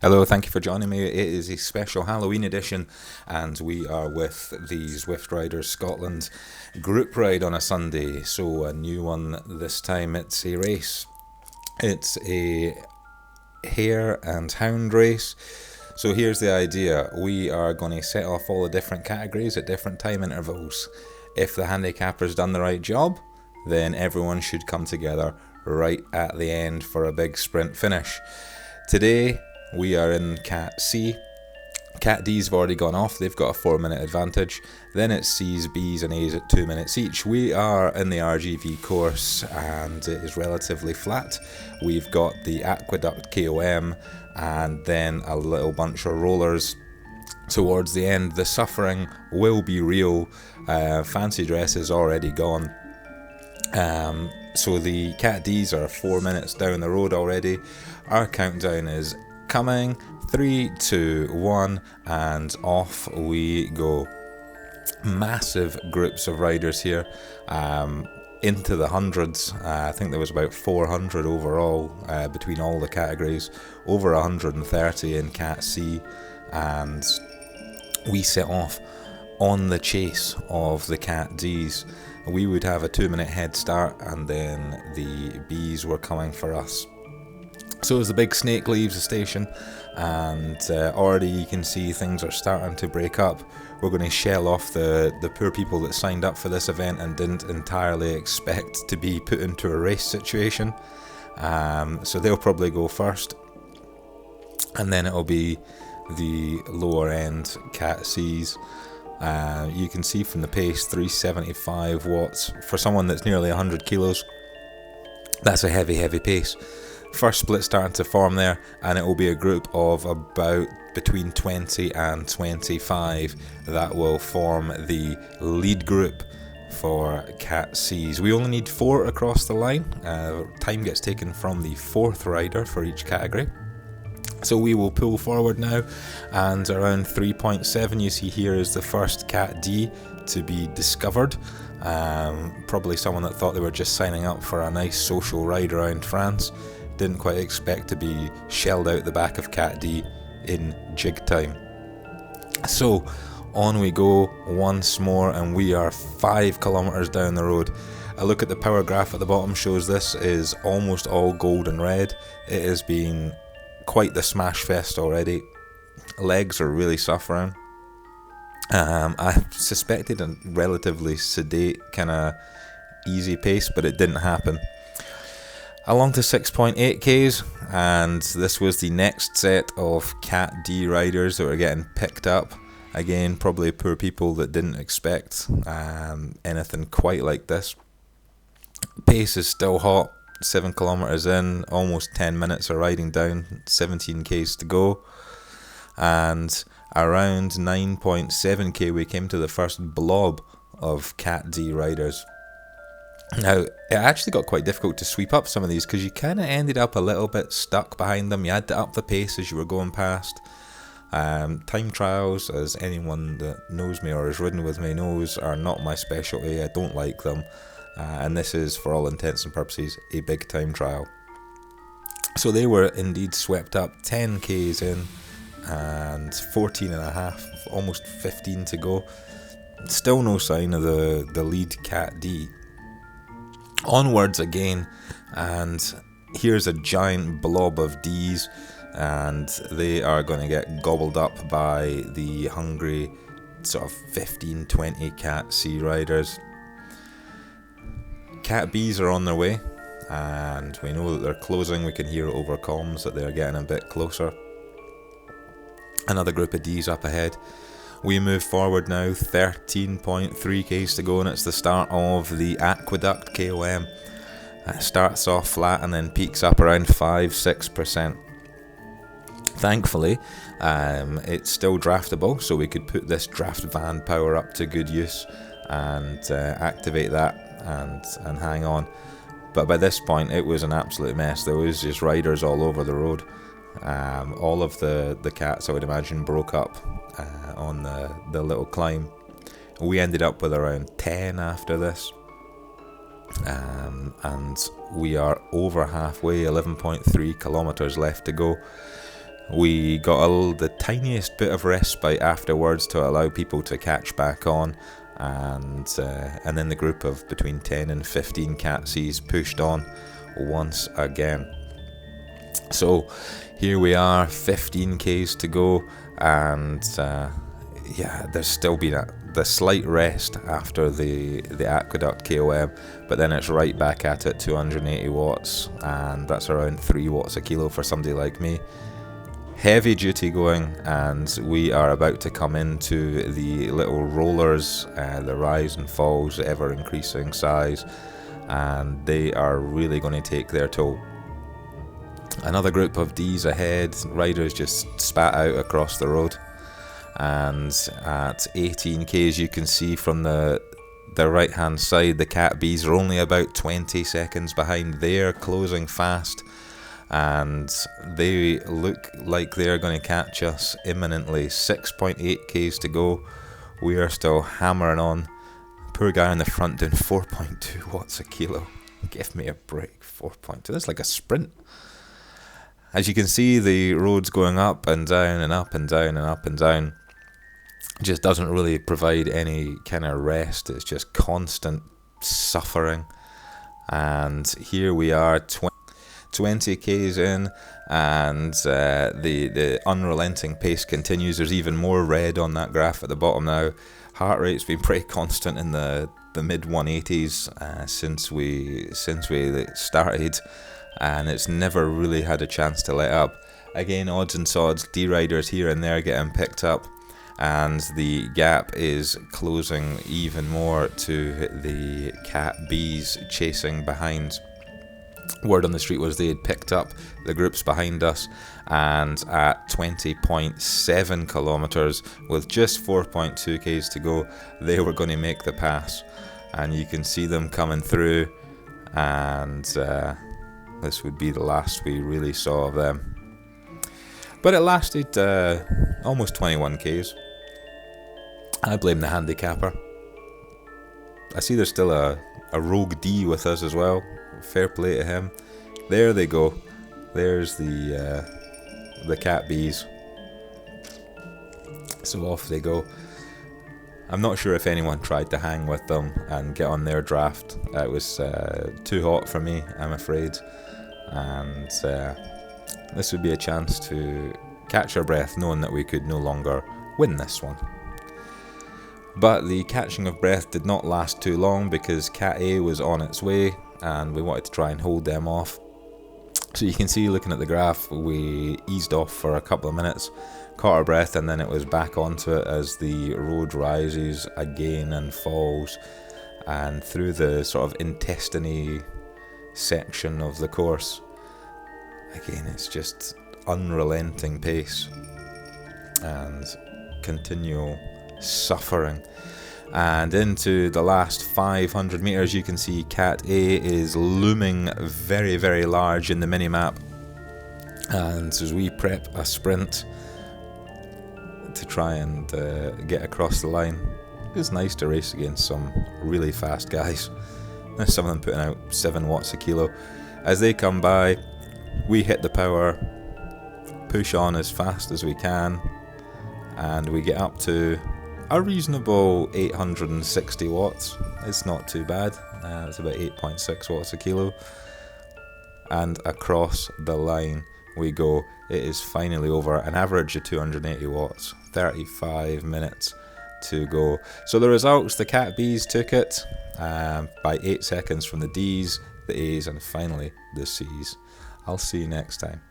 Hello, thank you for joining me. It is a special Halloween edition, and we are with the ZwiftRiders Scotland group ride on a Sunday. So a new one this time. It's a race. It's a Hare and Hound race. So here's the idea. We are going to set off all the different categories at different time intervals. If the handicapper's done the right job, then everyone should come together right at the end for a big sprint finish. Today we are in Cat C. Cat D's have already gone off, they've got a 4-minute advantage. Then it's C's, B's and A's at 2 minutes each. We are in the RGV course and it is relatively flat. We've got the Aqueduct KOM and then a little bunch of rollers towards the end. The suffering will be real. Fancy dress is already gone. So the Cat D's are 4 minutes down the road already. Our countdown is coming. 3, 2, 1 and off we go. Massive groups of riders here, into the hundreds. I think there was about 400 overall between all the categories, over 130 in Cat C, and we set off on the chase of the Cat D's. We would have a 2-minute head start and then the B's were coming for us. So as the big snake leaves the station, and already you can see things are starting to break up, we're going to shell off the poor people that signed up for this event and didn't entirely expect to be put into a race situation. So they'll probably go first, and then it'll be the lower end Cat C's. You can see from the pace, 375 watts. For someone that's nearly 100 kilos, that's a heavy pace. First split starting to form there, and it will be a group of about between 20 and 25 that will form the lead group for Cat C's. We only need 4 across the line. Time gets taken from the 4th rider for each category. So we will pull forward now, and around 3.7 you see here is the first Cat D to be discovered. Probably someone that thought they were just signing up for a nice social ride around France. Didn't quite expect to be shelled out the back of Cat D in jig time. So on we go once more, and we are 5 kilometers down the road. A look at the power graph at the bottom shows this is almost all gold and red. It has been quite the smash fest already. Legs are really suffering. I suspected a relatively sedate kind of easy pace, but it didn't happen. Along to 6.8 Ks, and this was the next set of Cat D riders that were getting picked up. Again, probably poor people that didn't expect anything quite like this. Pace is still hot, 7 kilometers in, almost 10 minutes of riding down, 17 Ks to go. And around 9.7 K we came to the first blob of Cat D riders. Now, it actually got quite difficult to sweep up some of these because you kind of ended up a little bit stuck behind them. You had to up the pace as you were going past. Time trials, as anyone that knows me or has ridden with me knows, are not my specialty. I don't like them. And this is, for all intents and purposes, a big time trial. So they were indeed swept up, 10 Ks in and 14 and a half, almost 15 to go. Still no sign of the lead Cat D. Onwards again, and here's a giant blob of D's, and they are going to get gobbled up by the hungry sort of 15-20 Cat C riders. Cat B's are on their way, and we know that they're closing. We can hear over comms that they're getting a bit closer. Another group of D's up ahead. We move forward now, 13.3 Ks to go, and it's the start of the Aqueduct KOM. It starts off flat and then peaks up around 5-6%. Thankfully, it's still draftable, so we could put this draft van power up to good use and activate that and hang on. But by this point, it was an absolute mess. There was just riders all over the road. All of the cats, I would imagine, broke up on the little climb. We ended up with around 10 after this, and we are over halfway, 11.3 kilometers left to go. We got the tiniest bit of respite afterwards to allow people to catch back on, and then the group of between 10 and 15 catsies pushed on once again. So here we are, 15 k's to go, and yeah, there's still been the slight rest after the aqueduct KOM, but then it's right back at it, 280 watts, and that's around 3 watts a kilo for somebody like me. Heavy duty going, and we are about to come into the little rollers, the rise and falls, ever increasing size, and they are really going to take their toll. Another group of Ds ahead, riders just spat out across the road, and at 18 k's you can see from the right hand side the Cat Bs are only about 20 seconds behind. They're closing fast, and they look like they're going to catch us imminently. 6.8 k's to go. We are still hammering on. Poor guy in the front doing 4.2 watts a kilo. Give me a break. 4.2, that's like a sprint. As you can see, the road's going up and down and up and down and up and down. Just doesn't really provide any kind of rest. It's just constant suffering. And here we are, 20 k's in, and the unrelenting pace continues. There's even more red on that graph at the bottom now. Heart rate's been pretty constant in the mid 180s since we started, and it's never really had a chance to let up. Again, odds and sods, D-riders here and there getting picked up, and the gap is closing even more to the Cat Bs chasing behind. Word on the street was they had picked up the groups behind us, and at 20.7 kilometers with just 4.2 k's to go, they were going to make the pass, and you can see them coming through, and this would be the last we really saw of them. But it lasted almost 21 k's. I blame the handicapper. I see there's still a rogue D with us as well. Fair play to him. There they go. There's the Cat Bs. So off they go. I'm not sure if anyone tried to hang with them and get on their draft. It was too hot for me, I'm afraid. And this would be a chance to catch our breath, knowing that we could no longer win this one. But the catching of breath did not last too long, because Cat A was on its way, and we wanted to try and hold them off. So you can see, looking at the graph, we eased off for a couple of minutes, caught our breath, and then it was back onto it as the road rises again and falls, and through the sort of intestine-y section of the course. Again, it's just unrelenting pace and continual suffering. And into the last 500 meters, you can see Cat A is looming very, very large in the mini-map. And as we prep a sprint to try and get across the line, it's nice to race against some really fast guys. There's some of them putting out 7 watts a kilo. As they come by, we hit the power, push on as fast as we can, and we get up to a reasonable 860 watts. It's not too bad. It's about 8.6 watts a kilo. And across the line we go. It is finally over. An average of 280 watts. 35 minutes to go. So the results, the Cat Bs took it by 8 seconds from the Ds, the As, and finally the Cs. I'll see you next time.